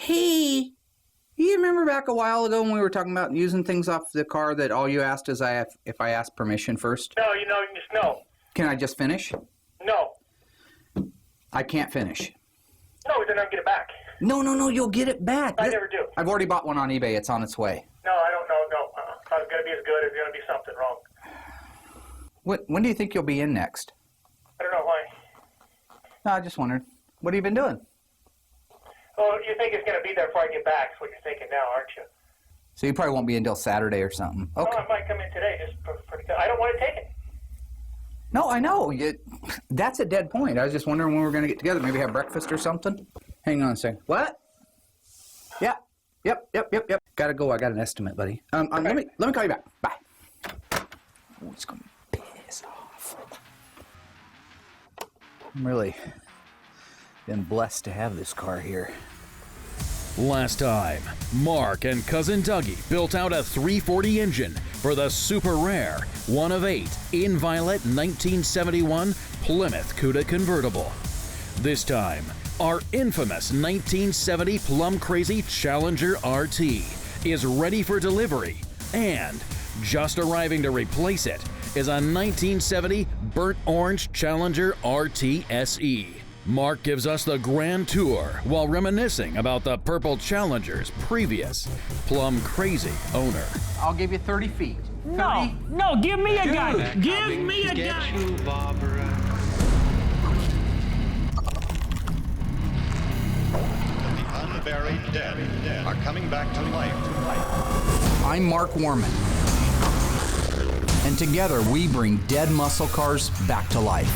Hey, you remember back a while ago when we were talking about using things off the car that all you asked is if I asked permission first? No, just no. Can I just finish? No. I can't finish. No, then I'll get it back. No, you'll get it back. I never do. I've already bought one on eBay. It's on its way. No, I don't know. No. It's not going to be as good. It's going to be something wrong. When do you think you'll be in next? I don't know why. No, I just wondered. What have you been doing? Well, you think it's going to be there before I get back. That's what you're thinking now, aren't you? So you probably won't be until Saturday or something. Okay. No, I might come in today. I don't want to take it. No, I know. That's a dead point. I was just wondering when we were going to get together. Maybe have breakfast or something. Hang on a second. What? Yeah. Yep. Gotta go. I got an estimate, buddy. Let me call you back. Bye. Oh, it's going to piss off. I'm really been blessed to have this car here. Last time, Mark and Cousin Dougie built out a 340 engine for the super rare 1 of 8 Inviolate 1971 Plymouth Cuda convertible. This time, our infamous 1970 Plum Crazy Challenger RT is ready for delivery, and just arriving to replace it is a 1970 Burnt Orange Challenger RT SE. Mark gives us the grand tour while reminiscing about the Purple Challenger's previous Plum Crazy owner. I'll give you 30 feet. 30? No, give me a gun. Give me a gun. You, Barbara. The unburied dead are coming back to life. I'm Mark Warman, and together we bring dead muscle cars back to life,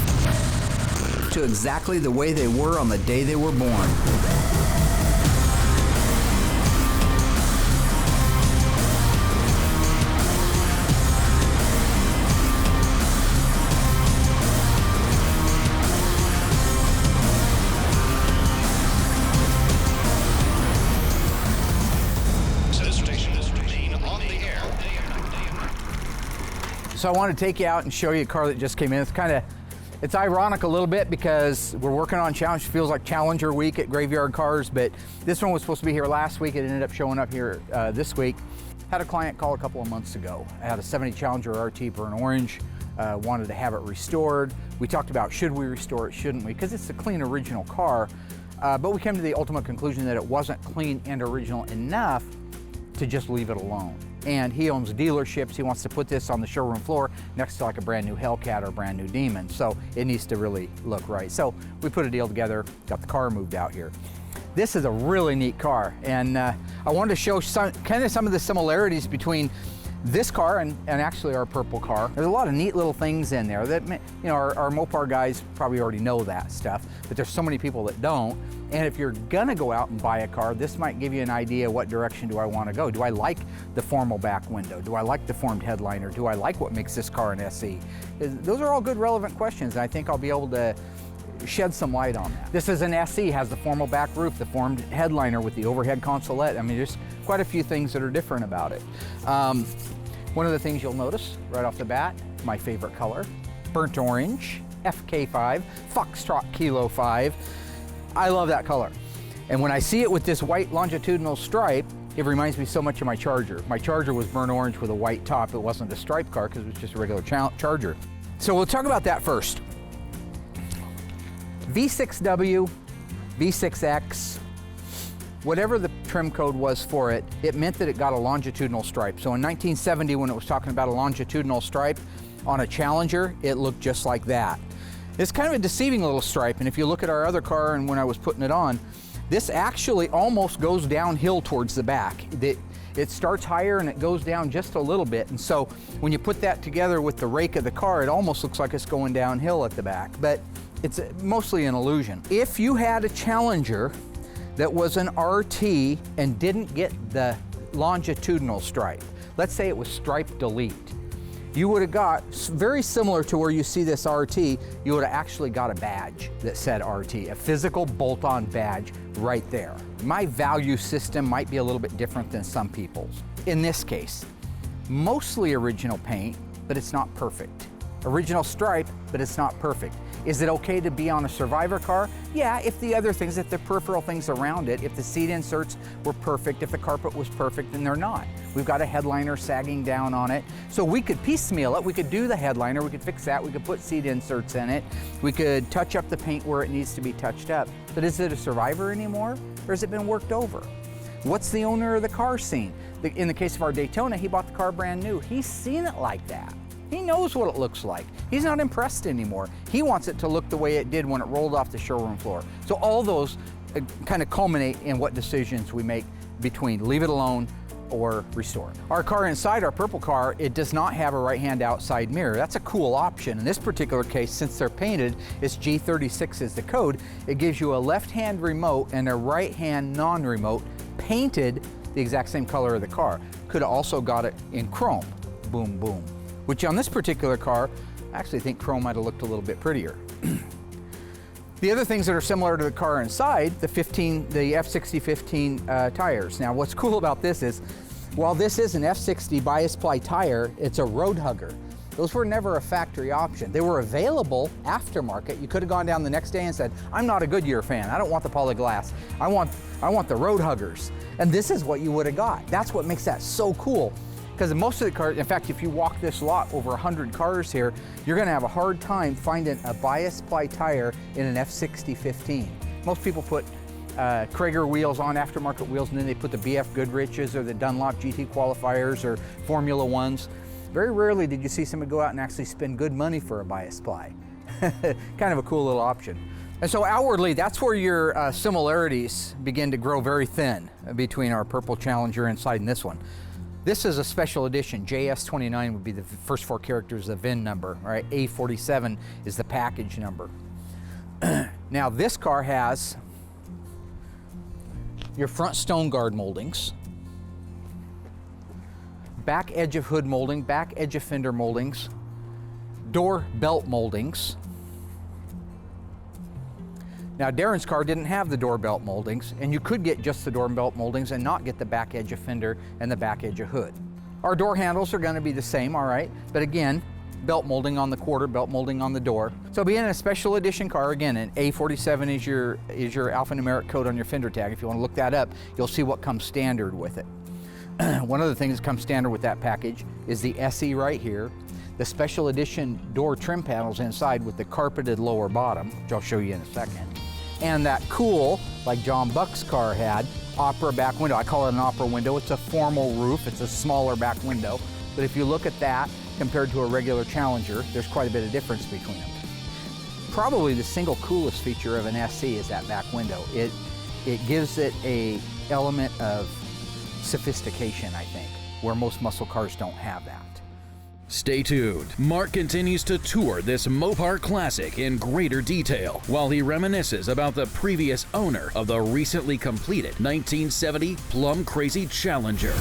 to exactly the way they were on the day they were born. So I want to take you out and show you a car that just came in. It's ironic a little bit because we're working on Challenge. It feels like Challenger week at Graveyard Cars, but this one was supposed to be here last week. It ended up showing up here this week. Had a client call a couple of months ago. I had a 70 Challenger RT Burnt Orange, wanted to have it restored. We talked about should we restore it, shouldn't we? Because it's a clean original car, but we came to the ultimate conclusion that it wasn't clean and original enough to just leave it alone. And he owns dealerships. He wants to put this on the showroom floor next to like a brand new Hellcat or a brand new Demon. So it needs to really look right. So we put a deal together, got the car moved out here. This is a really neat car. And I wanted to show some of the similarities between this car and actually our purple car. There's a lot of neat little things in there that, you know, our Mopar guys probably already know that stuff, but there's so many people that don't. And if you're gonna go out and buy a car, this might give you an idea what direction do I want to go. Do I like the formal back window? Do I like the formed headliner? Do I like what makes this car an SE? Those are all good relevant questions, and I think I'll be able to shed some light on that. This is an SE, has the formal back roof, the formed headliner with the overhead consolette. I mean, there's quite a few things that are different about it. One of the things you'll notice right off the bat, my favorite color, burnt orange, FK5, Foxtrot Kilo 5. I love that color. And when I see it with this white longitudinal stripe, it reminds me so much of my Charger. My Charger was burnt orange with a white top. It wasn't a stripe car because it was just a regular Charger. So we'll talk about that first. V6W, V6X, whatever the trim code was for it, it meant that it got a longitudinal stripe. So in 1970, when it was talking about a longitudinal stripe on a Challenger, it looked just like that. It's kind of a deceiving little stripe, and if you look at our other car and when I was putting it on, this actually almost goes downhill towards the back. It starts higher and it goes down just a little bit, and so when you put that together with the rake of the car, it almost looks like it's going downhill at the back, but it's mostly an illusion. If you had a Challenger that was an RT and didn't get the longitudinal stripe, let's say it was stripe delete, you would have got, very similar to where you see this RT, you would have actually got a badge that said RT, a physical bolt-on badge right there. My value system might be a little bit different than some people's. In this case, mostly original paint, but it's not perfect. Original stripe, but it's not perfect. Is it okay to be on a Survivor car? Yeah, if the other things, if the peripheral things around it, if the seat inserts were perfect, if the carpet was perfect, then they're not. We've got a headliner sagging down on it. So we could piecemeal it. We could do the headliner, we could fix that, we could put seat inserts in it, we could touch up the paint where it needs to be touched up. But is it a Survivor anymore, or has it been worked over? What's the owner of the car seen? In the case of our Daytona, he bought the car brand new. He's seen it like that. He knows what it looks like. He's not impressed anymore. He wants it to look the way it did when it rolled off the showroom floor. So all those kind of culminate in what decisions we make between leave it alone or restore. Our car inside, our purple car, it does not have a right-hand outside mirror. That's a cool option. In this particular case, since they're painted, it's G36 is the code. It gives you a left-hand remote and a right-hand non-remote painted the exact same color of the car. Could have also got it in chrome. Boom, boom. Which on this particular car, I actually think chrome might have looked a little bit prettier. The other things that are similar to the car inside, the F60 15 tires. Now what's cool about this is, while this is an F60 bias ply tire, it's a road hugger. Those were never a factory option. They were available aftermarket. You could have gone down the next day and said, I'm not a Goodyear fan. I don't want the polyglass. I want the road huggers. And this is what you would have got. That's what makes that so cool. Because most of the cars, in fact, if you walk this lot, over 100 cars here, you're gonna have a hard time finding a bias ply tire in an F60 15. Most people put Krager wheels on, aftermarket wheels, and then they put the BF Goodriches or the Dunlop GT qualifiers or Formula Ones. Very rarely did you see someone go out and actually spend good money for a bias ply. Kind of a cool little option. And so outwardly, that's where your similarities begin to grow very thin between our purple Challenger inside and this one. This is a special edition. JS29 would be the first 4 characters of the VIN number, right? A47 is the package number. Now this car has your front stone guard moldings, back edge of hood molding, back edge of fender moldings, door belt moldings. Now Daren's car didn't have the door belt moldings, and you could get just the door belt moldings and not get the back edge of fender and the back edge of hood. Our door handles are gonna be the same, all right, but again, belt molding on the quarter, belt molding on the door. So being a special edition car, again, an A47 is your alphanumeric code on your fender tag. If you wanna look that up, you'll see what comes standard with it. One of the things that comes standard with that package is the SE right here, the special edition door trim panels inside with the carpeted lower bottom, which I'll show you in a second. And that cool, like John Buck's car had, opera back window. I call it an opera window. It's a formal roof. It's a smaller back window. But if you look at that compared to a regular Challenger, there's quite a bit of difference between them. Probably the single coolest feature of an SE is that back window. It gives it a element of sophistication, I think, where most muscle cars don't have that. Stay tuned. Mark continues to tour this Mopar classic in greater detail while he reminisces about the previous owner of the recently completed 1970 Plum Crazy Challenger.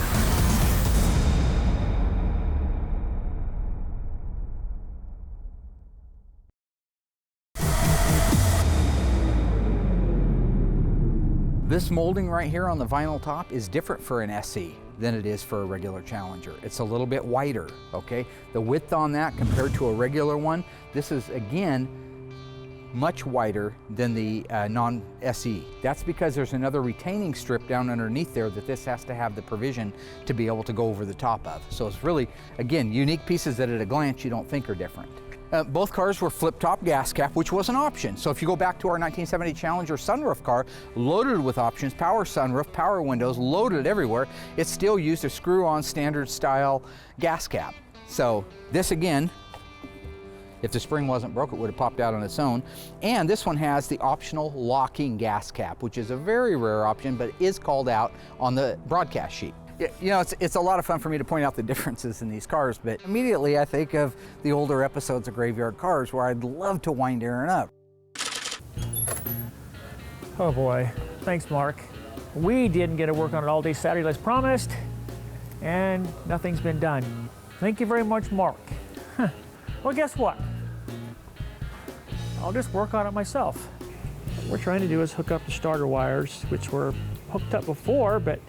This molding right here on the vinyl top is different for an SE than it is for a regular Challenger. It's a little bit wider, okay? The width on that compared to a regular one, this is again much wider than the non-SE. That's because there's another retaining strip down underneath there that this has to have the provision to be able to go over the top of. So it's really, again, unique pieces that at a glance you don't think are different. Both cars were flip-top gas cap, which was an option. So if you go back to our 1970 Challenger sunroof car, loaded with options, power sunroof, power windows, loaded everywhere, it still used a screw-on standard style gas cap. So this again, if the spring wasn't broke, it would have popped out on its own. And this one has the optional locking gas cap, which is a very rare option, but is called out on the broadcast sheet. You know, it's a lot of fun for me to point out the differences in these cars, but immediately I think of the older episodes of Graveyard Cars where I'd love to wind Daren up. Oh boy, thanks Mark. We didn't get to work on it all day Saturday as promised, and nothing's been done. Thank you very much, Mark. Well, guess what? I'll just work on it myself. What we're trying to do is hook up the starter wires, which were hooked up before, but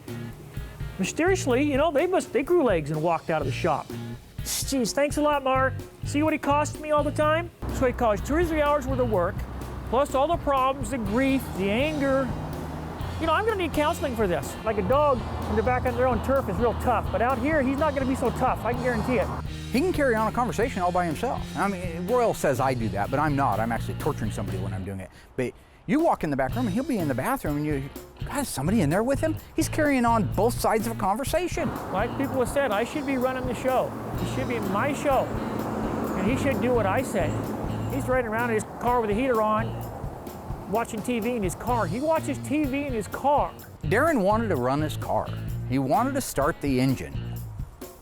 mysteriously, you know, they grew legs and walked out of the shop. Geez, thanks a lot, Mark. See what he costs me all the time? So he costs 2 or 3 hours worth of work, plus all the problems, the grief, the anger. You know, I'm gonna need counseling for this. Like a dog in the back on their own turf is real tough, but out here, he's not gonna be so tough, I can guarantee it. He can carry on a conversation all by himself. I mean, Royal says I do that, but I'm not. I'm actually torturing somebody when I'm doing it. But you walk in the back room and he'll be in the bathroom and you, God, is somebody in there with him? He's carrying on both sides of a conversation. Like people have said, I should be running the show. It should be my show. And he should do what I say. He's riding around in his car with the heater on, watching TV in his car. He watches TV in his car. Daren wanted to run his car. He wanted to start the engine.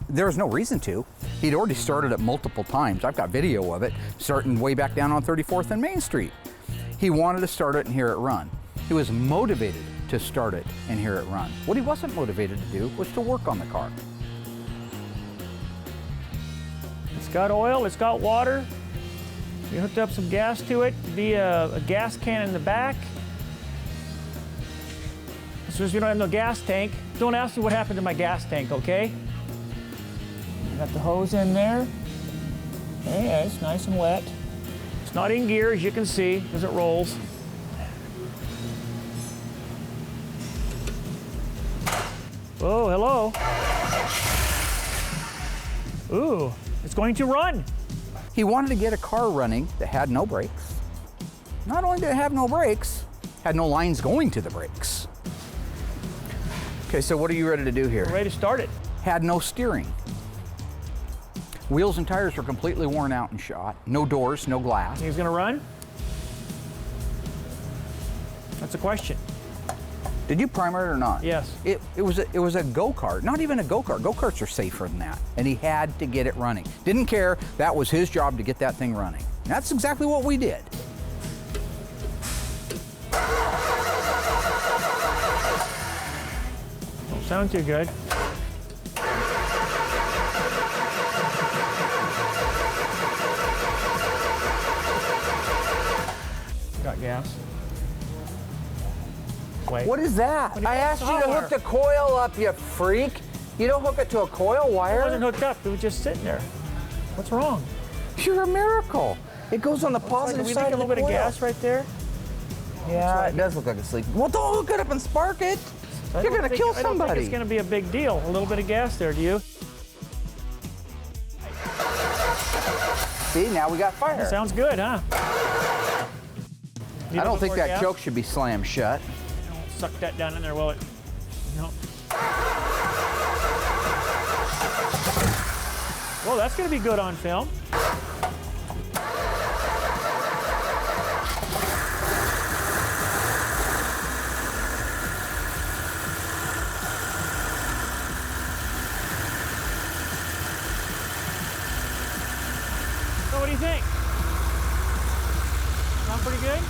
There was no reason to. He'd already started it multiple times. I've got video of it, starting way back down on 34th and Main Street. He wanted to start it and hear it run. He was motivated to start it and hear it run. What he wasn't motivated to do was to work on the car. It's got oil, it's got water. We hooked up some gas to it via a gas can in the back. So we don't have no gas tank. Don't ask me what happened to my gas tank, okay? Got the hose in there. Yeah, it's nice and wet. It's not in gear, as you can see, as it rolls. Oh, hello. Ooh, it's going to run. He wanted to get a car running that had no brakes. Not only did it have no brakes, had no lines going to the brakes. Okay, so what are you ready to do here? We're ready to start it. Had no steering. Wheels and tires were completely worn out and shot. No doors, no glass. Think it's gonna run? That's a question. Did you primer it or not? Yes. It was a go-kart, not even a go-kart. Go-karts are safer than that. And he had to get it running. Didn't care, that was his job to get that thing running. And that's exactly what we did. Don't sound too good. Got gas. Wait. What is that? I asked you to hook the coil up, you freak. You don't hook it to a coil It wire. wasn't hooked up, it was just sitting there. What's wrong? You're a miracle. It goes on the positive we side leak a of the little bit of coil. gas right there? Yeah, it does look like it's leaking. Well, don't hook it up and spark it. You're gonna kill I don't think somebody. it's gonna be a big deal. A little bit of gas there, do you? See, now we got fire. Sounds good, huh? Need I a don't little think more that gas? choke should be slammed shut. Suck that down in there, will it? No. Well, that's gonna be good on film. So what do you think? Sound pretty good?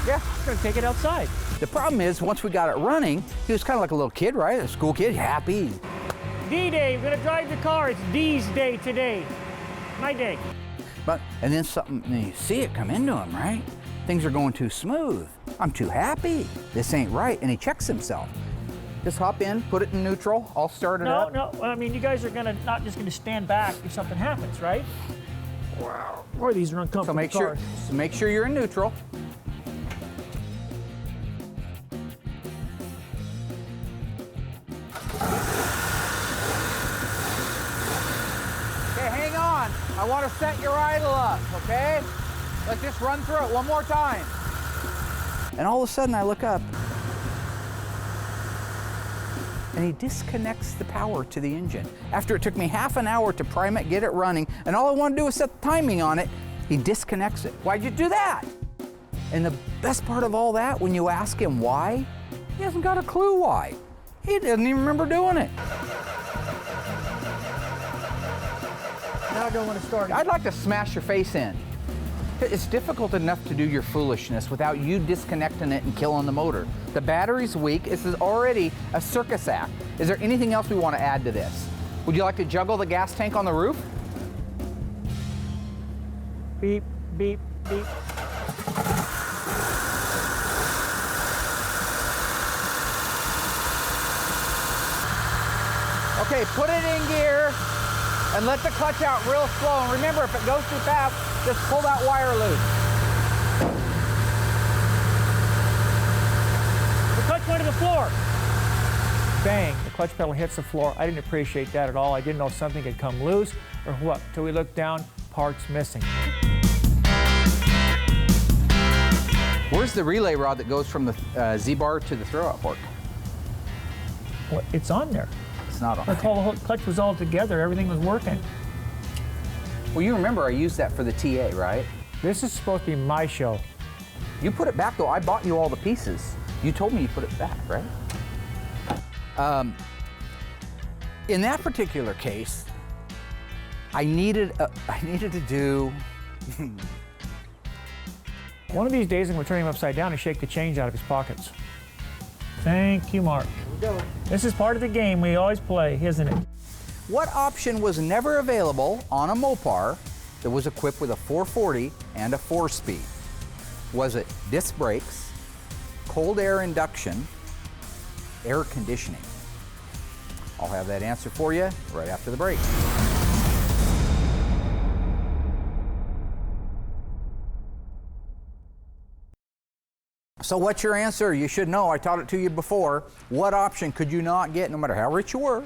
Yeah. We're gonna take it outside. The problem is, once we got it running, he was kind of like a little kid, right? A school kid, happy. D-Day, we're gonna drive the car. It's D's day today. My day. But, and then something, and you see it come into him, right? Things are going too smooth. I'm too happy. This ain't right. And he checks himself. Just hop in, put it in neutral, I'll start it up. No, I mean, you guys are not just gonna stand back if something happens, right? Boy, these are uncomfortable So make sure you're in neutral. Okay, hang on. I want to set your idle up, okay? Let's just run through it one more time. And all of a sudden I look up and he disconnects the power to the engine. After it took me half an hour to prime it, get it running, and all I want to do is set the timing on it, he disconnects it. Why'd you do that? And the best part of all that, when you ask him why, he hasn't got a clue why. He doesn't even remember doing it. Now I don't want to start it. I'd like to smash your face in. It's difficult enough to do your foolishness without you disconnecting it and killing the motor. The battery's weak. This is already a circus act. Is there anything else we want to add to this? Would you like to juggle the gas tank on the roof? Beep, beep, beep. Okay, put it in gear. And let the clutch out real slow. And remember, if it goes too fast, just pull that wire loose. The clutch went to the floor. Bang, the clutch pedal hits the floor. I didn't appreciate that at all. I didn't know something had come loose or what. Till we looked down, parts missing. Where's the relay rod that goes from the Z-bar to the throwout fork? Well, it's on there. It's not on The there. whole clutch was all together. Everything was working. Well, you remember I used that for the TA, right? This is supposed to be my show. You put it back, though. I bought you all the pieces. You told me you put it back, right? In that particular case, I needed to do. One of these days, I'm going to turn him upside down and shake the change out of his pockets. Thank you, Mark. This is part of the game we always play, isn't it? What option was never available on a Mopar that was equipped with a 440 and a 4-speed? Was it disc brakes, cold air induction, air conditioning? I'll have that answer for you right after the break. So what's your answer? You should know, I taught it to you before. What option could you not get, no matter how rich you were,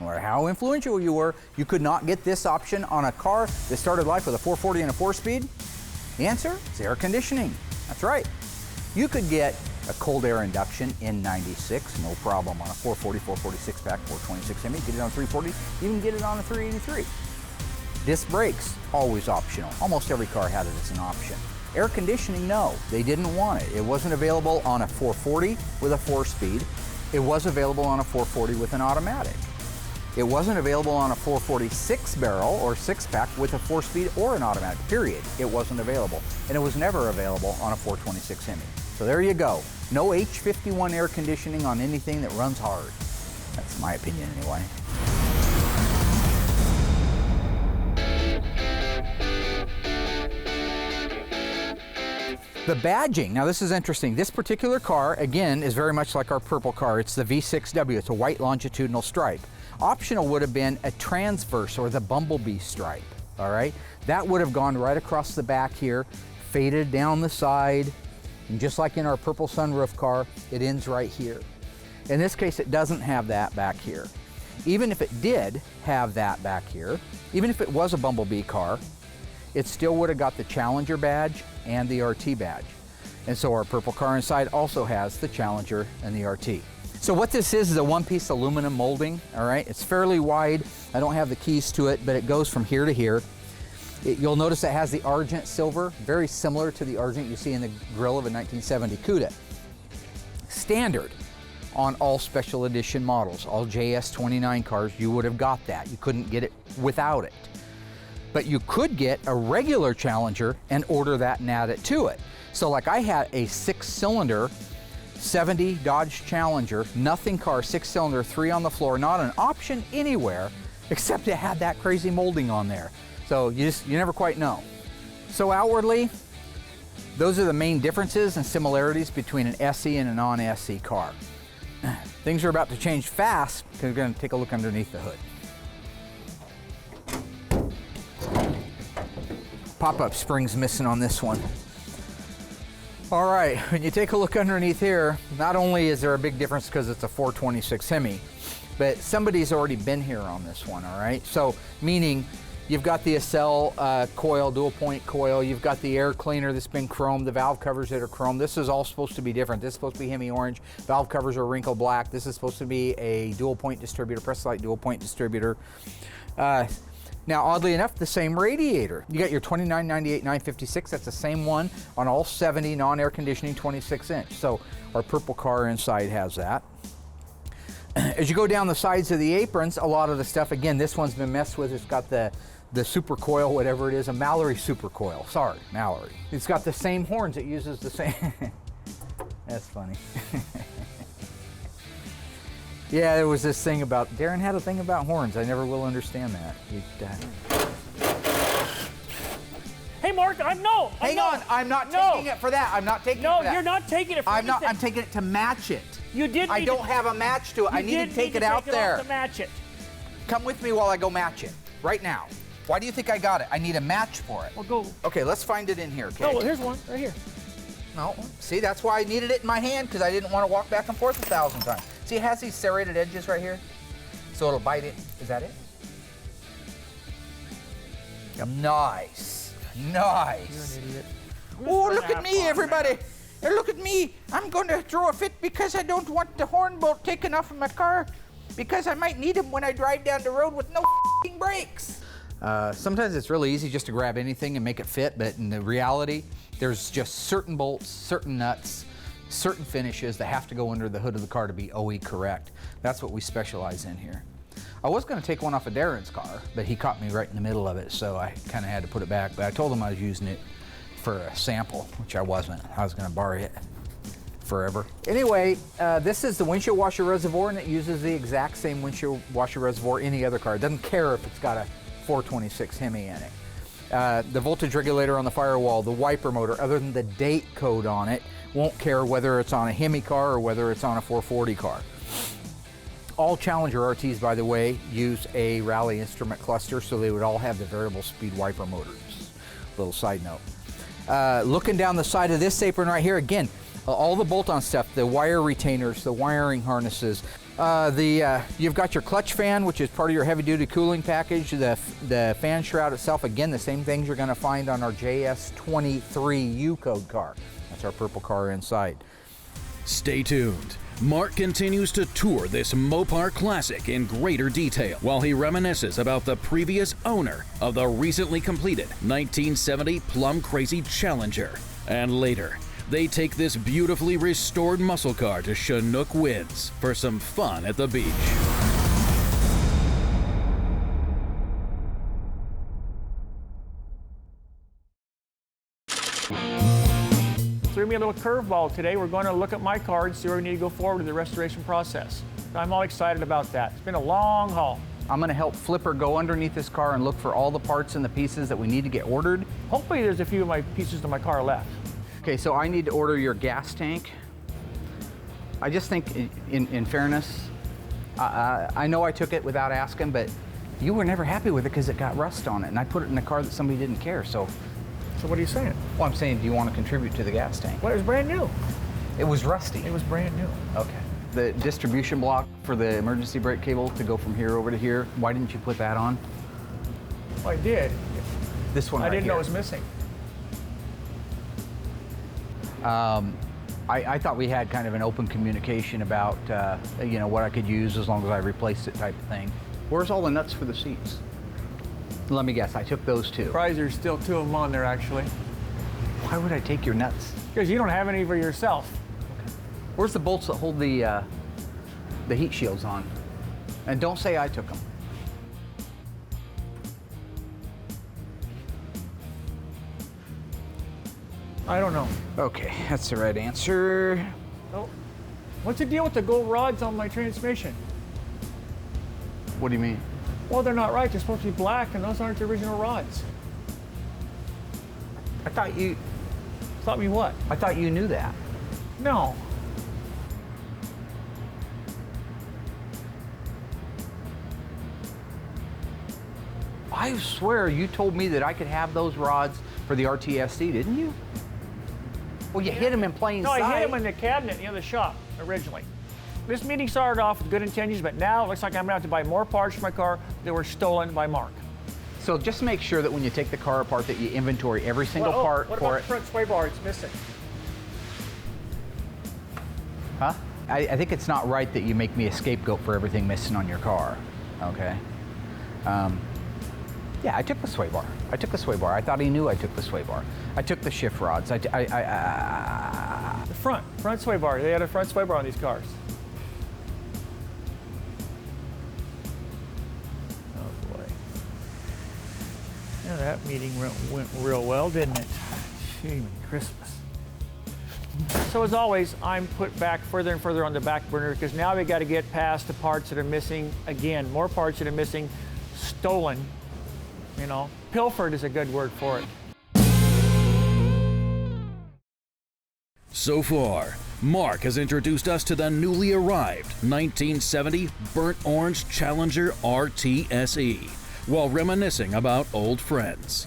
no matter how influential you were, you could not get this option on a car that started life with a 440 and a 4-speed? The answer is air conditioning. That's right. You could get a cold air induction in 96, no problem, on a 440, 446 pack, 426 Hemi. Get it on a 340, even get it on a 383. Disc brakes, always optional. Almost every car had it as an option. Air conditioning, no, they didn't want it. It wasn't available on a 440 with a 4-speed. It was available on a 440 with an automatic. It wasn't available on a 446 barrel or 6-pack with a 4-speed or an automatic, period. It wasn't available. And it was never available on a 426 Hemi. So there you go. No H51 air conditioning on anything that runs hard. That's my opinion anyway. The badging, now this is interesting. This particular car, again, is very much like our purple car. It's the V6W, it's a white longitudinal stripe. Optional would have been a transverse or the bumblebee stripe, all right? That would have gone right across the back here, faded down the side, and just like in our purple sunroof car, it ends right here. In this case, it doesn't have that back here. Even if it did have that back here, even if it was a bumblebee car, it still would have got the Challenger badge and the RT badge. And so our purple car inside also has the Challenger and the RT. So what this is a one-piece aluminum molding, all right? It's fairly wide. I don't have the keys to it, but it goes from here to here. You'll notice it has the argent silver, very similar to the argent you see in the grille of a 1970 Cuda. Standard on all special edition models, all JS29 cars, you would have got that. You couldn't get it without it. But you could get a regular Challenger and order that and add it to it. So like I had a 6-cylinder 70 Dodge Challenger, nothing car, 6-cylinder, 3 on the floor, not an option anywhere, except it had that crazy molding on there. So you never quite know. So outwardly, those are the main differences and similarities between an SE and a non-SE car. Things are about to change fast because we're going to take a look underneath the hood. Pop-up spring's missing on this one. All right, when you take a look underneath here, not only is there a big difference because it's a 426 Hemi, but somebody's already been here on this one, all right? So, meaning you've got the Acel coil, dual point coil, you've got the air cleaner that's been chromed, the valve covers that are chromed. This is all supposed to be different. This is supposed to be Hemi orange, valve covers are wrinkle black. This is supposed to be a dual point distributor, press light dual point distributor. Now, oddly enough, the same radiator. You got your 2998 956, that's the same one on all 70 non-air conditioning 26-inch. So our purple car inside has that. As you go down the sides of the aprons, a lot of the stuff, again, this one's been messed with. It's got the super coil, whatever it is, a Mallory super coil. Sorry, Mallory. It's got the same horns. It uses the same. That's funny. Yeah, there was this thing about, Daren had a thing about horns. I never will understand that. Hey, Mark, Hang on, I'm not taking it for that. I'm not taking it for that. No, you're not taking it for anything. I'm taking it to match it. You did. I don't have a match to it. I need to take it out there. To match it. Come with me while I go match it. right now. Why do you think I got it? I need a match for it. Well, go. Okay, let's find it in here, okay? Oh, well, here's one right here. No, see, that's why I needed it in my hand, because I didn't want to walk back and forth 1,000 times. See, it has these serrated edges right here, so it'll bite it. Is that it? Yep. Nice, nice. You're an idiot. Oh, look at me, everybody. Look at me. I'm going to throw a fit because I don't want the horn bolt taken off of my car, because I might need them when I drive down the road with no f***ing brakes. Sometimes it's really easy just to grab anything and make it fit, but in the reality, there's just certain bolts, certain nuts, certain finishes that have to go under the hood of the car to be OE correct. That's what we specialize in here. I was going to take one off of Daren's car, but he caught me right in the middle of it, so I kind of had to put it back. But I told him I was using it for a sample, which I wasn't. I was going to borrow it forever. Anyway, this is the windshield washer reservoir, and it uses the exact same windshield washer reservoir any other car. It doesn't care if it's got a 426 Hemi in it. The voltage regulator on the firewall, the wiper motor, other than the date code on it, won't care whether it's on a Hemi car or whether it's on a 440 car. All Challenger RTs, by the way, use a rally instrument cluster, so they would all have the variable speed wiper motors. Little side note. Looking down the side of this apron right here, again, all the bolt-on stuff, the wire retainers, the wiring harnesses, you've got your clutch fan, which is part of your heavy-duty cooling package, the fan shroud itself, again, the same things you're going to find on our JS23 U-code car. That's our purple car inside. Stay tuned. Mark continues to tour this Mopar classic in greater detail while he reminisces about the previous owner of the recently completed 1970 Plum Crazy Challenger. And later, they take this beautifully restored muscle car to Chinook Winds for some fun at the beach. So we're going to be a little curveball today. We're going to look at my car and see where we need to go forward with the restoration process. I'm all excited about that. It's been a long haul. I'm going to help Flipper go underneath this car and look for all the parts and the pieces that we need to get ordered. Hopefully there's a few of my pieces of my car left. Okay, so I need to order your gas tank. I just think, in fairness, I know I took it without asking, but you were never happy with it because it got rust on it, and I put it in a car that somebody didn't care, so. So what are you saying? Well, I'm saying, do you want to contribute to the gas tank? Well, it was brand new. It was rusty. It was brand new. Okay. The distribution block for the emergency brake cable to go from here over to here, why didn't you put that on? Well, I did. This one I right didn't know here. it was missing. I thought we had kind of an open communication about, you know, what I could use as long as I replaced it type of thing. Where's all the nuts for the seats? Let me guess, I took those too. Surprised there's still two of them on there, actually. Why would I take your nuts? Because you don't have any for yourself. Where's the bolts that hold the heat shields on? And don't say I took them. I don't know. Okay, that's the right answer. Oh. What's the deal with the gold rods on my transmission? What do you mean? Well, they're not right. They're supposed to be black, and those aren't the original rods. I thought you Thought me what? I thought you knew that. No. I swear you told me that I could have those rods for the RTSC, didn't you? Well, you hit them in plain sight. No, I hit them in the cabinet in the shop originally. This meeting started off with good intentions, but now it looks like I'm gonna have to buy more parts for my car that were stolen by Mark. So just make sure that when you take the car apart that you inventory every single part what for about it. the front sway bar? It's missing. Huh? I think it's not right that you make me a scapegoat for everything missing on your car, okay? Yeah, I took the sway bar. I took the sway bar. I thought he knew I took the sway bar. I took the shift rods. The front sway bar. They had a front sway bar on these cars. Oh boy. Yeah, that meeting went real well, didn't it? Gee, Christmas. So as always, I'm put back further and further on the back burner because now we got to get past the parts that are missing. Again, more parts that are missing, stolen. You know, pilfered is a good word for it. So far, Mark has introduced us to the newly arrived 1970 Burnt Orange Challenger RTSE, while reminiscing about old friends.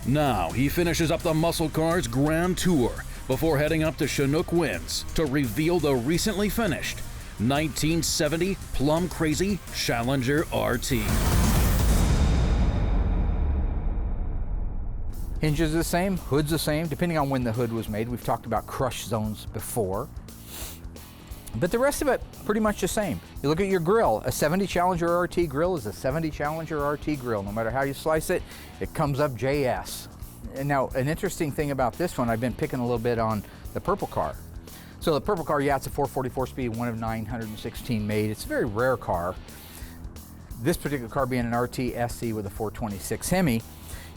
Now he finishes up the muscle car's grand tour before heading up to Chinook Winds to reveal the recently finished 1970 Plum Crazy Challenger RT. Hinge is the same, hood's the same, depending on when the hood was made. We've talked about crush zones before. But the rest of it, pretty much the same. You look at your grill, a 70 Challenger RT grill is a 70 Challenger RT grill. No matter how you slice it, it comes up JS. And now, an interesting thing about this one, I've been picking a little bit on the purple car. So the purple car, yeah, it's a 444 speed, one of 916 made. It's a very rare car. This particular car being an RT SC with a 426 Hemi,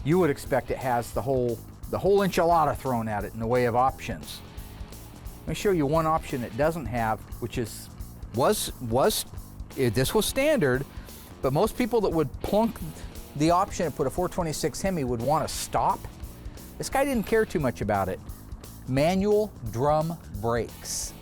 you would expect it has the whole enchilada thrown at it in the way of options. Let me show you one option it doesn't have, which is this was standard, but most people that would plunk the option and put a 426 Hemi would want to stop. This guy didn't care too much about it. Manual drum brakes.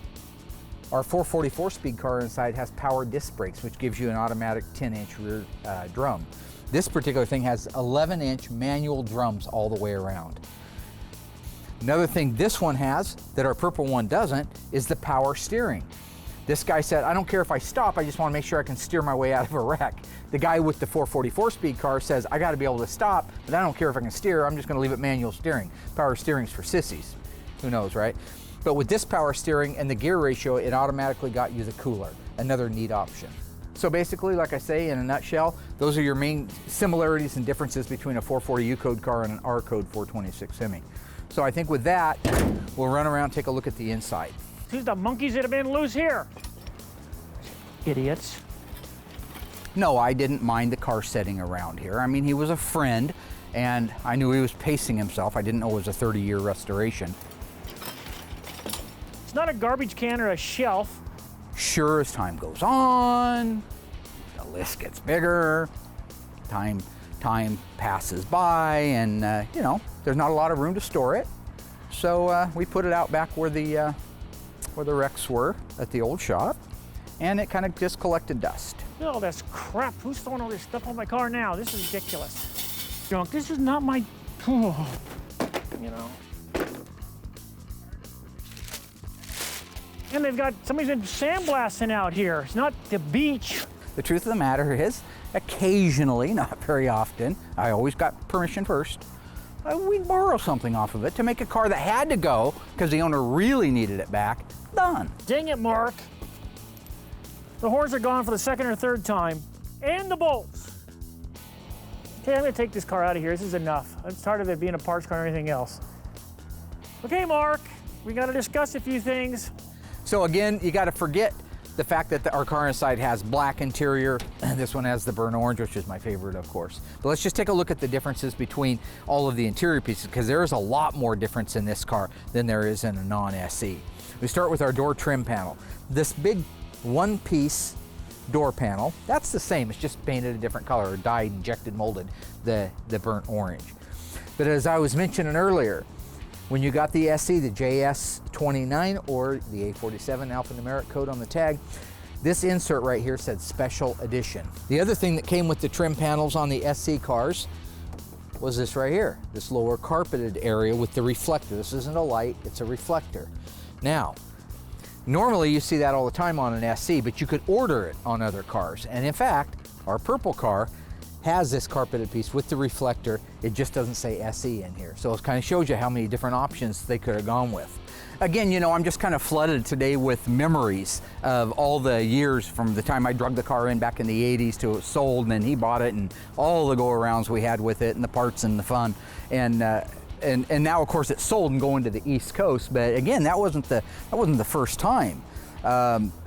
Our 444 speed car inside has power disc brakes, which gives you an automatic 10-inch rear drum. This particular thing has 11-inch manual drums all the way around. Another thing this one has that our purple one doesn't is the power steering. This guy said, I don't care if I stop, I just want to make sure I can steer my way out of a wreck. The guy with the 444 speed car says, I got to be able to stop, but I don't care if I can steer, I'm just going to leave it manual steering. Power steering's for sissies. Who knows, right? But with this power steering and the gear ratio, it automatically got you the cooler. Another neat option. So basically, like I say, in a nutshell, those are your main similarities and differences between a 440 U-code car and an R-code 426 Hemi. So I think with that, we'll run around and take a look at the inside. Who's the monkeys that have been loose here? Idiots. No, I didn't mind the car setting around here. I mean, he was a friend, and I knew he was pacing himself. I didn't know it was a 30-year restoration. It's not a garbage can or a shelf. Sure, as time goes on, the list gets bigger, time passes by, and you know, there's not a lot of room to store it. So we put it out back where the wrecks were at the old shop, and it kind of just collected dust. Look at all this crap. Who's throwing all this stuff on my car now? This is ridiculous. Junk, this is not my, you know. And they've got, somebody's been sandblasting out here. It's not the beach. The truth of the matter is, occasionally, not very often, I always got permission first, we'd borrow something off of it to make a car that had to go because the owner really needed it back, done. Dang it, Mark. The horns are gone for the second or third time, and the bolts. Okay, I'm gonna take this car out of here. This is enough. I'm tired of it being a parts car or anything else. Okay, Mark, we gotta discuss a few things. So again, you gotta forget the fact that our car inside has black interior, and this one has the burnt orange, which is my favorite, of course. But let's just take a look at the differences between all of the interior pieces, because there is a lot more difference in this car than there is in a non-SE. We start with our door trim panel. This big one-piece door panel, that's the same, it's just painted a different color, or dyed, injected, molded, the burnt orange. But as I was mentioning earlier, when you got the SE, the JS29 or the A47 alphanumeric code on the tag, this insert right here said Special Edition. The other thing that came with the trim panels on the SC cars was this right here, this lower carpeted area with the reflector. This isn't a light, it's a reflector. Now, normally you see that all the time on an SC, but you could order it on other cars. And in fact, our purple car has this carpeted piece with the reflector. It just doesn't say SE in here. So it kind of shows you how many different options they could have gone with. Again, you know, I'm just kind of flooded today with memories of all the years from the time I drug the car in back in the 80s to it was sold, and then he bought it, and all the go-arounds we had with it, and the parts and the fun. And now, of course, it's sold and going to the East Coast. But again, that wasn't the first time.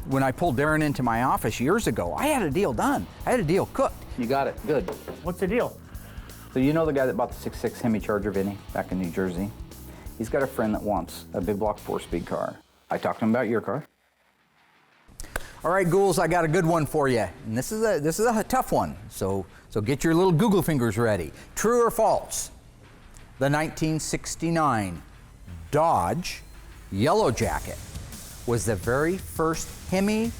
When I pulled Daren into my office years ago, I had a deal done. I had a deal cooked. You got it, good. What's the deal? So you know the guy that bought the 6.6 Hemi Charger, Vinny, back in New Jersey? He's got a friend that wants a big block 4-speed car. I talked to him about your car. All right, ghouls, I got a good one for you. And this is a tough one, so get your little Google fingers ready. True or false? The 1969 Dodge Yellow Jacket was the very first Hemi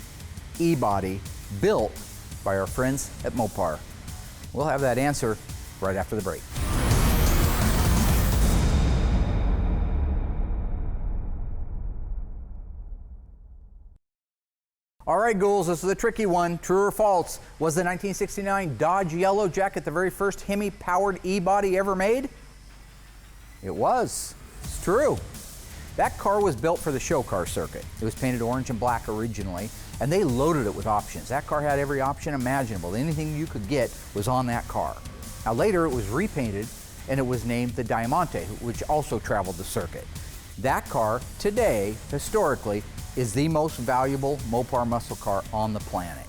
e-body built by our friends at Mopar. We'll have that answer right after the break. All right, ghouls, this is the tricky one. True or false? Was the 1969 Dodge Yellow Jacket the very first Hemi-powered E-body ever made? It was. It's true. That car was built for the show car circuit. It was painted orange and black originally, and they loaded it with options. That car had every option imaginable. Anything you could get was on that car. Now later it was repainted, and it was named the Diamante, which also traveled the circuit. That car, today, historically, is the most valuable Mopar muscle car on the planet.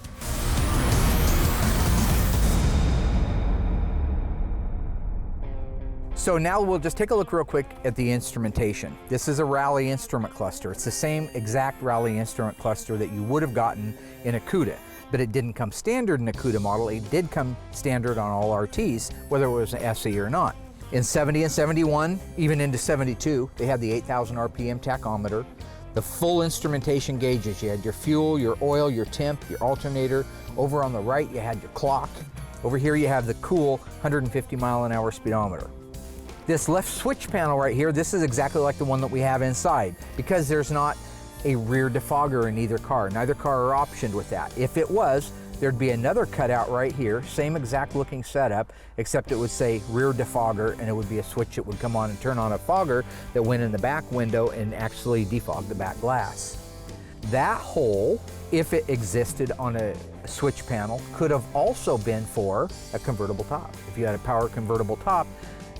So now we'll just take a look real quick at the instrumentation. This is a rally instrument cluster. It's the same exact rally instrument cluster that you would have gotten in a CUDA, but it didn't come standard in a CUDA model. It did come standard on all RTs, whether it was an SE or not. In 70 and 71, even into 72, they had the 8,000 RPM tachometer, the full instrumentation gauges. You had your fuel, your oil, your temp, your alternator. Over on the right, you had your clock. Over here, you have the cool 150 mile an hour speedometer. This left switch panel right here, this is exactly like the one that we have inside, because there's not a rear defogger in either car. Neither car are optioned with that. If it was, there'd be another cutout right here, same exact looking setup, except it would say rear defogger, and it would be a switch that would come on and turn on a fogger that went in the back window and actually defog the back glass. That hole, if it existed on a switch panel, could have also been for a convertible top. If you had a power convertible top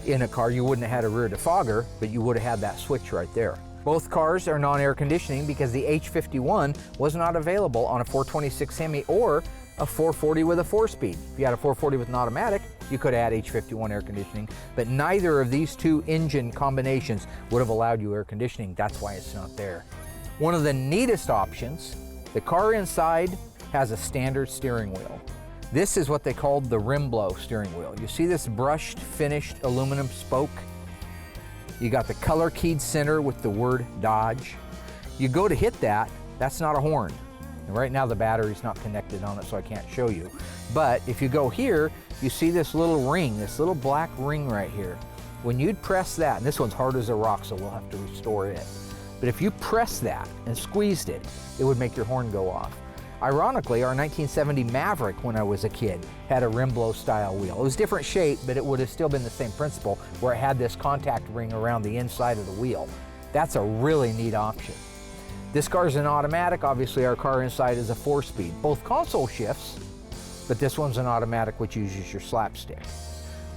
in a car, you wouldn't have had a rear defogger, but you would have had that switch right there. Both cars are non-air conditioning because the H51 was not available on a 426 Hemi or a 440 with a 4-speed. If you had a 440 with an automatic, you could add H51 air conditioning, but neither of these two engine combinations would have allowed you air conditioning. That's why it's not there. One of the neatest options, the car inside has a standard steering wheel. This is what they called the rim blow steering wheel. You see this brushed, finished aluminum spoke? You got the color keyed center with the word Dodge. You go to hit that, that's not a horn. And right now the battery's not connected on it, so I can't show you. But if you go here, you see this little ring, this little black ring right here. When you'd press that, and this one's hard as a rock, so we'll have to restore it. But if you press that and squeezed it, it would make your horn go off. Ironically, our 1970 Maverick, when I was a kid, had a rim blow style wheel. It was different shape, but it would have still been the same principle, where it had this contact ring around the inside of the wheel. That's a really neat option. This car's an automatic. Obviously, our car inside is a 4-speed. Both console shifts, but this one's an automatic, which uses your slapstick.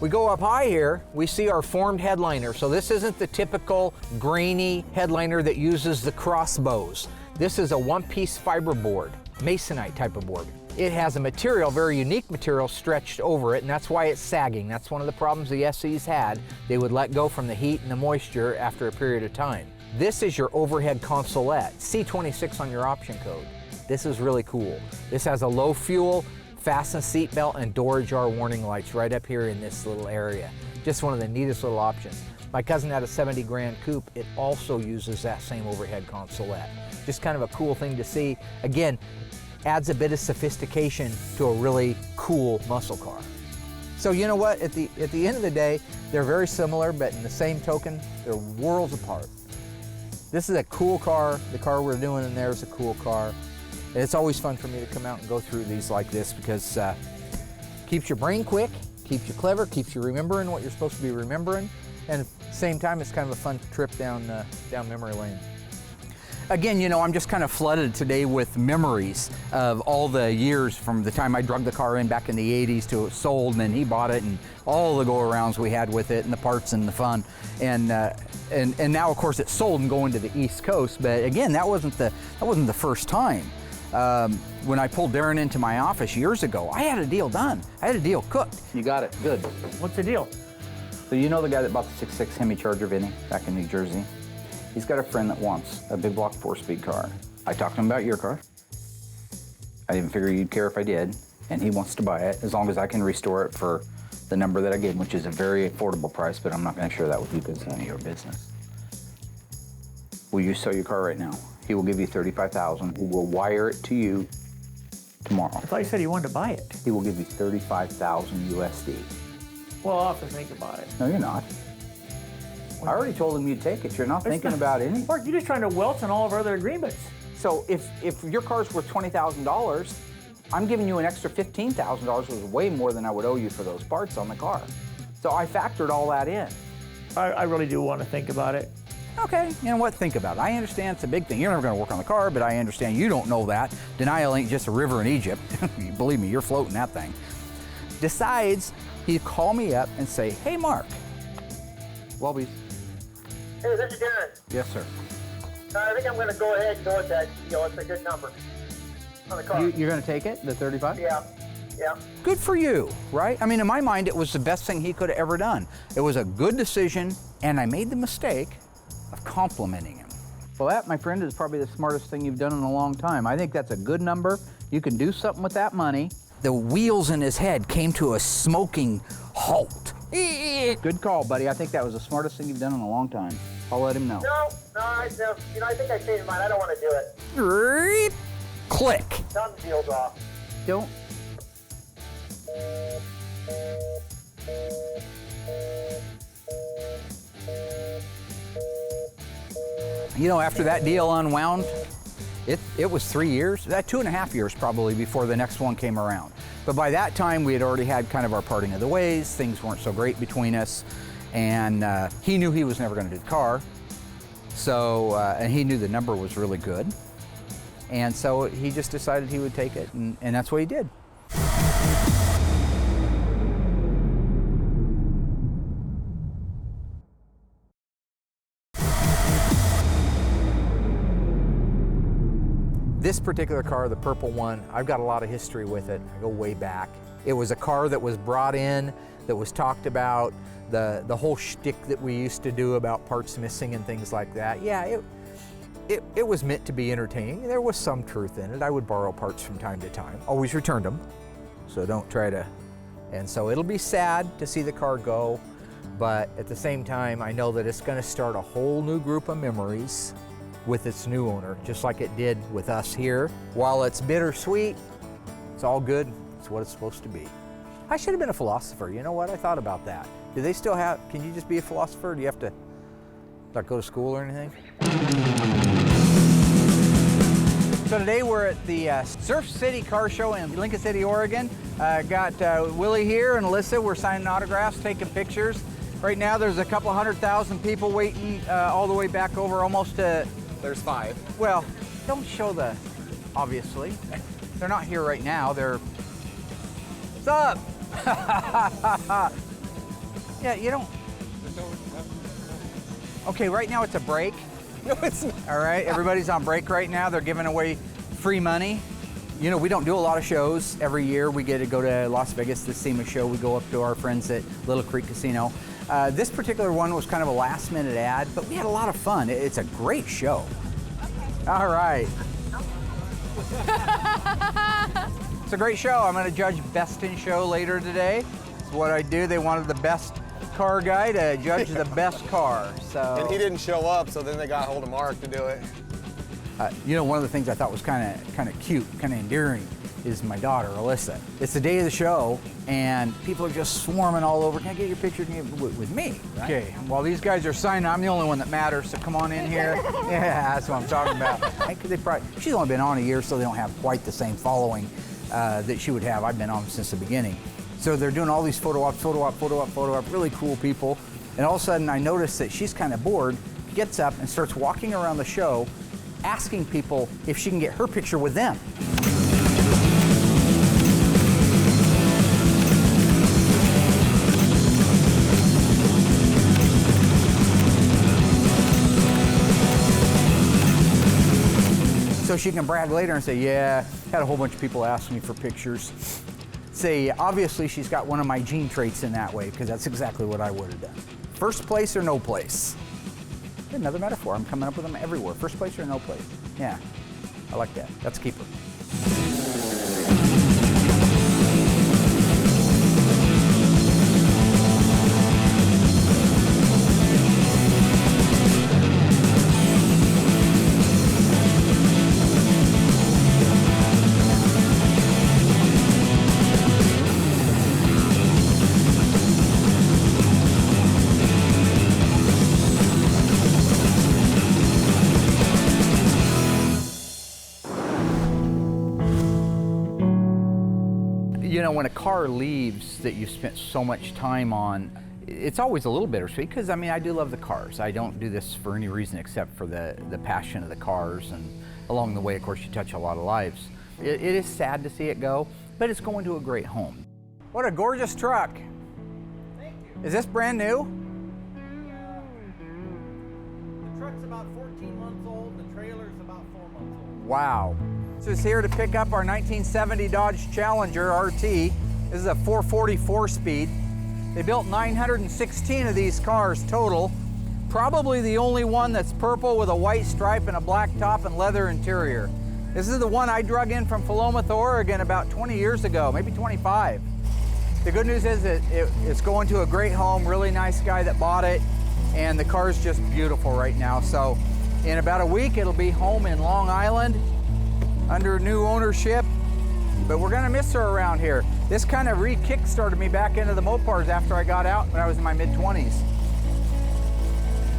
We go up high here, we see our formed headliner. So this isn't the typical grainy headliner that uses the crossbows. This is a one-piece fiberboard, masonite type of board. It has a material, very unique material, stretched over it, and that's why it's sagging. That's one of the problems the SEs had. They would let go from the heat and the moisture after a period of time. This is your overhead consolette, C26 on your option code. This is really cool. This has a low fuel, fasten seat belt, and door ajar warning lights right up here in this little area. Just one of the neatest little options. My cousin had a 70 grand coupe. It also uses that same overhead consolette. Just kind of a cool thing to see. Again, adds a bit of sophistication to a really cool muscle car. So you know what, at the end of the day, they're very similar, but in the same token, they're worlds apart. This is a cool car. The car we're doing in there is a cool car. And it's always fun for me to come out and go through these like this because keeps your brain quick, keeps you clever, keeps you remembering what you're supposed to be remembering, and at the same time, it's kind of a fun trip down memory lane. Again, you know, I'm just kind of flooded today with memories of all the years from the time I drug the car in back in the 80s to it sold, and then he bought it, and all the go-arounds we had with it, and the parts and the fun. And now, of course, it's sold and going to the East Coast. But again, that wasn't the first time. When I pulled Daren into my office years ago, I had a deal done. I had a deal cooked. You got it, good. What's the deal? So you know the guy that bought the 6.6 Hemi Challenger Vinny back in New Jersey? He's got a friend that wants a big block 4-speed car. I talked to him about your car. I didn't figure you'd care if I did, and he wants to buy it as long as I can restore it for the number that I gave him, which is a very affordable price, but I'm not going to share that with you because it's none of your business. Will you sell your car right now? He will give you $35,000. We will wire it to you tomorrow. I thought you said you wanted to buy it. He will give you 35,000 USD. Well, I'll have to think about it. No, you're not. I already told him you'd take it. You're not thinking about anything. Mark, you're just trying to welch on all of our other agreements. So if your car's worth $20,000, I'm giving you an extra $15,000, which is way more than I would owe you for those parts on the car. So I factored all that in. I really do want to think about it. Okay, you know what? Think about it. I understand it's a big thing. You're never going to work on the car, but I understand you don't know that. Denial ain't just a river in Egypt. Believe me, you're floating that thing. Decides he'd call me up and say, hey, Mark. Wellby's. Hey, this is Darren. Yes, sir. I think I'm going to go ahead and go with that deal. It's a good number on the car. You're going to take it, the 35? Yeah. Good for you, right? I mean, in my mind, it was the best thing he could have ever done. It was a good decision, and I made the mistake of complimenting him. Well, that, my friend, is probably the smartest thing you've done in a long time. I think that's a good number. You can do something with that money. The wheels in his head came to a smoking halt. Good call, buddy. I think that was the smartest thing you've done in a long time. I'll let him know. No, I think I changed mine. I don't want to do it. Click. Done, the deal's off. Don't. You know, after that deal unwound, it was 3 years, 2.5 years probably before the next one came around. But by that time, we had already had kind of our parting of the ways. Things weren't so great between us. And he knew he was never going to do the car. So, and he knew the number was really good. And so he just decided he would take it, and that's what he did. This particular car, the purple one, I've got a lot of history with it. I go way back. It was a car that was brought in, that was talked about, the whole shtick that we used to do about parts missing and things like that. Yeah, it was meant to be entertaining. There was some truth in it. I would borrow parts from time to time. Always returned them, so don't try to. And so it'll be sad to see the car go, but at the same time, I know that it's gonna start a whole new group of memories with its new owner, just like it did with us here. While it's bittersweet, it's all good. It's what it's supposed to be. I should have been a philosopher. You know what? I thought about that. Do they still have, can you just be a philosopher? Do you have to like go to school or anything? So today we're at the Surf City Car Show in Lincoln City, Oregon. Got Willie here and Alyssa. We're signing autographs, taking pictures. Right now there's a couple 100,000 people waiting all the way back over almost to... There's 5. Well, don't show the, obviously. They're not here right now. They're, what's up? Yeah, you don't. Okay, right now it's a break. No, it's not. All right, everybody's on break right now. They're giving away free money. You know, we don't do a lot of shows every year. We get to go to Las Vegas to SEMA show. We go up to our friends at Little Creek Casino. This particular one was kind of a last minute ad, but we had a lot of fun. It's a great show. Okay. All right. It's a great show. I'm going to judge Best in Show later today. It's what I do. They wanted the best car guy to judge the best car. So. And he didn't show up, so then they got hold of Mark to do it. You know, one of the things I thought was kind of cute, kind of endearing, is my daughter, Alyssa. It's the day of the show, and people are just swarming all over. Can I get your picture with me? Right? Okay, while these guys are signing, I'm the only one that matters, so come on in here. Yeah, that's what I'm talking about. She's only been on a year, so they don't have quite the same following that she would have. I've been on since the beginning. So they're doing all these photo op, really cool people. And all of a sudden, I notice that she's kind of bored, gets up and starts walking around the show, asking people if she can get her picture with them. So she can brag later and say, yeah, had a whole bunch of people ask me for pictures. Say, obviously she's got one of my gene traits in that way, because that's exactly what I would have done. First place or no place? Another metaphor, I'm coming up with them everywhere. First place or no place? Yeah, I like that. That's a keeper. You know, when a car leaves that you've spent so much time on, it's always a little bittersweet because, I mean, I do love the cars. I don't do this for any reason except for the passion of the cars, and along the way, of course, you touch a lot of lives. It is sad to see it go, but it's going to a great home. What a gorgeous truck. Thank you. Is this brand new? The truck's about 14 months old, the trailer's about 4 months old. Wow. This is here to pick up our 1970 Dodge Challenger RT. This is a 440 4-speed. They built 916 of these cars total. Probably the only one that's purple with a white stripe and a black top and leather interior. This is the one I drug in from Philomath, Oregon about 20 years ago, maybe 25. The good news is that it's going to a great home, really nice guy that bought it, and the car's just beautiful right now. So in about a week, it'll be home in Long Island under new ownership, but we're gonna miss her around here. This kind of re-kick-started me back into the Mopars after I got out when I was in my mid-20s.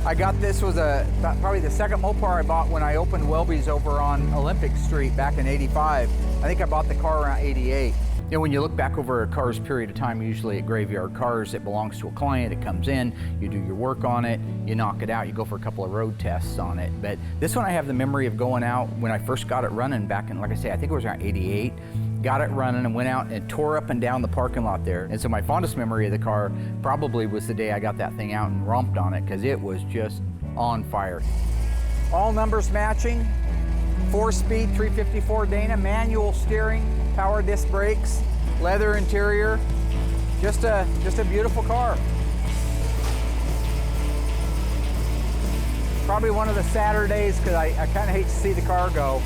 I got this was probably the second Mopar I bought when I opened Welby's over on Olympic Street back in '85. I think I bought the car around '88. You know, when you look back over a car's period of time, usually at Graveyard Cars, it belongs to a client, it comes in, you do your work on it, you knock it out, you go for a couple of road tests on it. But this one I have the memory of going out when I first got it running back in, like I say, I think it was around '88. Got it running and went out and tore up and down the parking lot there. And so my fondest memory of the car probably was the day I got that thing out and romped on it, because it was just on fire. All numbers matching, 4-speed 354 Dana, manual steering, power disc brakes, leather interior, just a beautiful car. Probably one of the sadder days because I kind of hate to see the car go.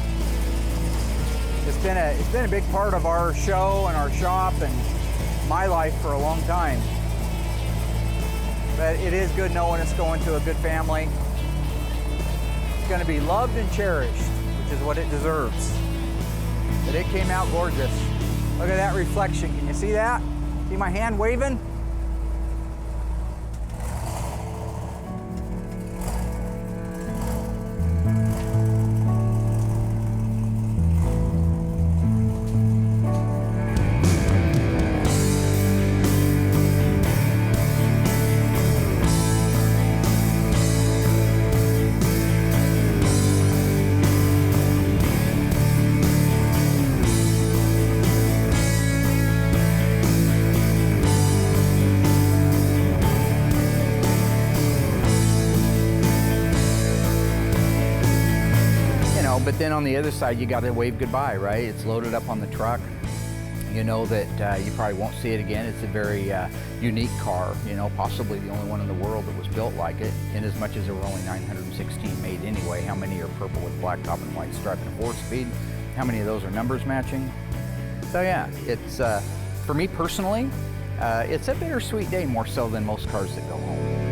It's been a big part of our show and our shop and my life for a long time. But it is good knowing it's going to a good family. It's going to be loved and cherished, which is what it deserves. But it came out gorgeous. Look at that reflection. Can you see that? See my hand waving? But then on the other side, you got to wave goodbye, right? It's loaded up on the truck. You know that you probably won't see it again. It's a very unique car, you know, possibly the only one in the world that was built like it. And as much as there were only 916 made anyway, how many are purple with black top and white stripe and a 4-speed? How many of those are numbers matching? So yeah, it's, for me personally, it's a bittersweet day, more so than most cars that go home.